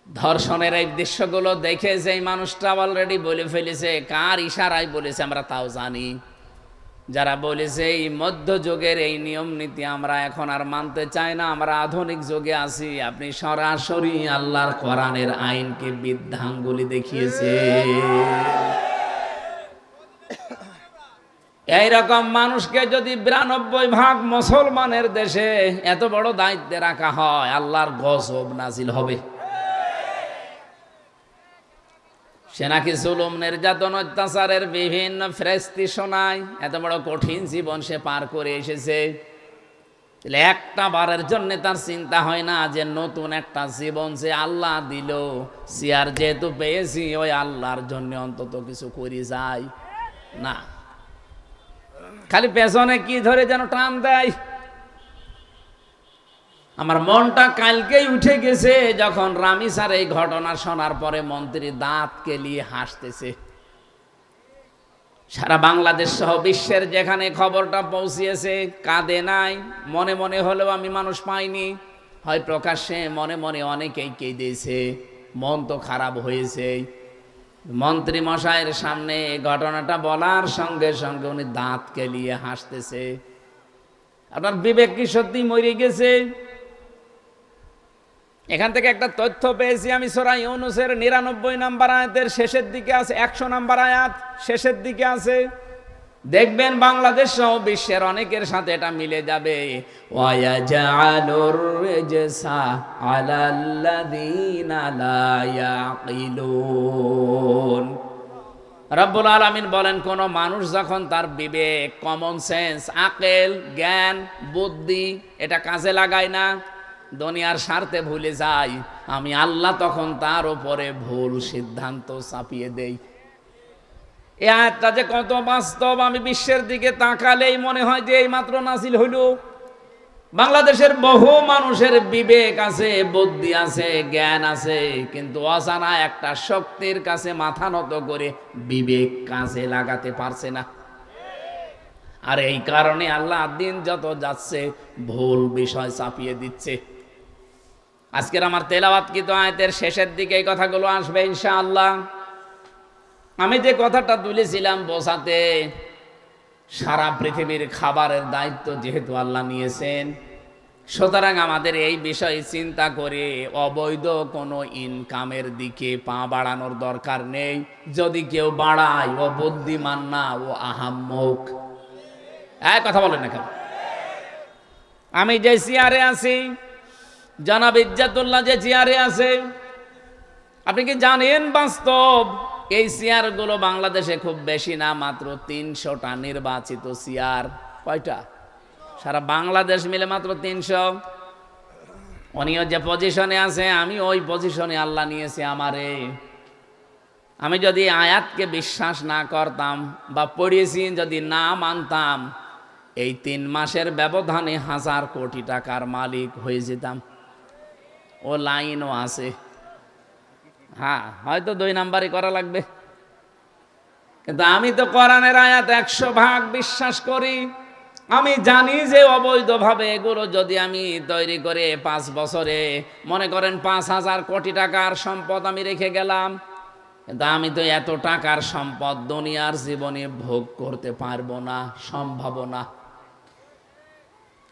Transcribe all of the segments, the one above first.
ধর্ষণের এই দৃশ্যগুলো দেখে যেই মানুষটা অলরেডি বলে ফেলেছে, কার ইশারায় বলেছে আমরা তাও জানি। যারা বলেছে এই মধ্যযুগের এই নিয়ম নীতি আমরা এখন আর মানতে চাই না, আমরা আধুনিক যুগে আছি, আপনি সরাসরি আল্লাহর কোরআনের আইনকে বৃদ্ধাঙ্গুলি দেখিয়েছে। এইরকম মানুষকে যদি 92% মুসলমানের দেশে এত বড় দায়িত্বে রাখা হয়, আল্লাহর গজব নাজিল হবে। সে নাকি জুলুম, নির্যাতন, অত্যাচারের বিভিন্ন ফেরেশতি শোনায়, এত বড় কঠিন জীবন সে পার করে এসেছে। একটা বারের জন্য তার চিন্তা হয় না যে নতুন একটা জীবন যে আল্লাহ দিল, সিয়ার যেহেতু পেয়েছি ওই আল্লাহর জন্য অন্তত কিছু করি যায় না, খালি পেছনে কি ধরে যেন টান দেয়। আমার মনটা কালকেই উঠে গেছে যখন রামিসার এই ঘটনা শোনার পরে মন্ত্রী দাঁত কেলিয়ে হাসতেছে। সারা বাংলাদেশ সহ বিশ্বের যেখানে খবরটা পৌঁছিয়েছে কাঁদে নাই, মনে মনে হলেও আমি মানুষ পাইনি, হয় প্রকাশ্যে মনে মনে অনেকেই কেঁদেছে, মন তো খারাপ হয়েছে। মন্ত্রী মশাইয়ের সামনে ঘটনাটা বলার সঙ্গে সঙ্গে উনি দাঁত কেলিয়ে হাসতেছে। আপনার বিবেক কি সত্যি মরে গেছে? এখান থেকে একটা তথ্য পেয়েছি আমি, সূরা ইউনূসের 99 নম্বর আয়াতের শেষের দিকে আছে, 100 নম্বর আয়াত শেষের দিকে আছে, দেখবেন বাংলাদেশ সহ বিশ্বের অনেকের সাথে এটা মিলে যাবে। ওয়ায়াজআলুর রিজসা আলাল্লাযীনা লা ইয়াকিলুন। রব্বুল আলামিন বলেন, কোন মানুষ যখন তার বিবেক, কমন সেন্স, আকল, জ্ঞান, বুদ্ধি এটা কাজে লাগায় না, দুনিয়ার স্বার্থে ভুলে যায়, আমি আল্লাহ তখন তার উপরে ভুল সিদ্ধান্ত চাপিয়ে দেই। এই আয়াতটা যে কত বাস্তব, আমি বিশ্বের দিকে তাকালেই মনে হয় যে এই মাত্র নাজিল হইল। বাংলাদেশের বহু মানুষের বিবেক আছে, বুদ্ধি আছে, জ্ঞান আছে, কিন্তু অজানা একটা শক্তির কাছে মাথা নত করে বিবেক কাজে লাগাতে পারছে না। আর এই কারণে আল্লাহ দিন যত যাচ্ছে ভুল বিষয় চাপিয়ে দিচ্ছে। আজকের আমার তেলাওয়াতকৃত আয়াতের শেষের দিকে এই কথাগুলো আসবে ইনশাআল্লাহ। আমি যে কথাটা তুলেছিলাম বোঝাতে, সারা পৃথিবীর খাবারের দায়িত্ব যেহেতু আল্লাহ নিয়েছেন, সুতরাং আমাদের এই বিষয়ে চিন্তা করে অবৈধ কোনো ইনকামের দিকে পা বাড়ানোর দরকার নেই। যদি কেউ বাড়ায় ও বুদ্ধিমান না, ও আহাম্মক। কথা বলেন না কেন? আমি যে চেয়ারে আছি, জনাব ইজ্জাতুল্লাহ যে চেয়ারে আছে, আপনি কি জানেন বাস্তব এই চেয়ারগুলো বাংলাদেশে খুব বেশি না, মাত্র 300টা নির্বাচিত চেয়ার। কয়টা? সারা বাংলাদেশ মিলে মাত্র 300। উনিও যে পজিশনে আছে, আমি ওই পজিশনে আল্লাহ নিয়েছে আমারে। আমি যদি আয়াতকে বিশ্বাস না করতাম বা পড়িয়েছি যদি না মানতাম, এই 3 মাসের ব্যবধানে 1000 কোটি টাকার মালিক হয়ে যেতাম। ও লাইনও আছে, হ্যাঁ হয়তো 2 নাম্বারই করা লাগবে, কিন্তু আমি তো কোরআনের আয়াত 100% বিশ্বাস করি। আমি জানি যে অবৈধভাবে এগুলো যদি আমি তৈরি করে 5 বছরে মনে করেন 5000 কোটি টাকার সম্পদ আমি রেখে গেলাম, কিন্তু আমি তো এত টাকার সম্পদ দুনিয়ার জীবনে ভোগ করতে পারবো না, সম্ভব না।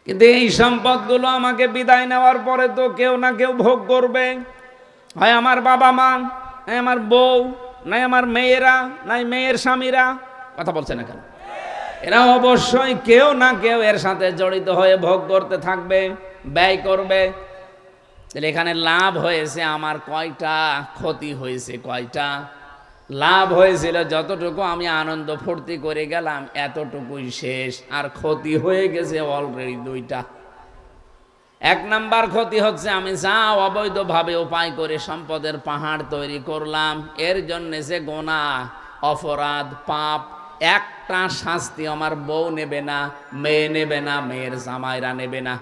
কিন্তু এই সম্পদগুলো আমাকে বিদায় নেওয়ার পরে তো কেউ না কেউ ভোগ করবে, হয় আমার বাবা মা, নাই আমার বউ, নাই আমার মেয়েরা, নাই মেয়ের স্বামীরা। কথা বলছে না কেন? এরা অবশ্যই কেউ না কেউ এর সাথে জড়িত হয়ে ভোগ করতে থাকবে, ব্যয় করবে। তাহলে এখানে লাভ হয়েছে আমার কয়টা, ক্ষতি হয়েছে কয়টা? লাভ হয়েছিল যতটুকু আমি আনন্দ ফুর্তি করে গেলাম এতটুকুই শেষ, আর ক্ষতি হয়ে গেছে অলরেডি 2টা। 1 নাম্বার ক্ষতি হচ্ছে আমি যা অবৈধভাবে উপায় করে সম্পদের পাহাড় তৈরি করলাম, এর জন্য যে গুনাহ, অপরাধ, পাপ, একটা শাস্তি আমার বউ নেবে না, মেয়ে নেবে না, মেয়ের জামাইরা নেবে না।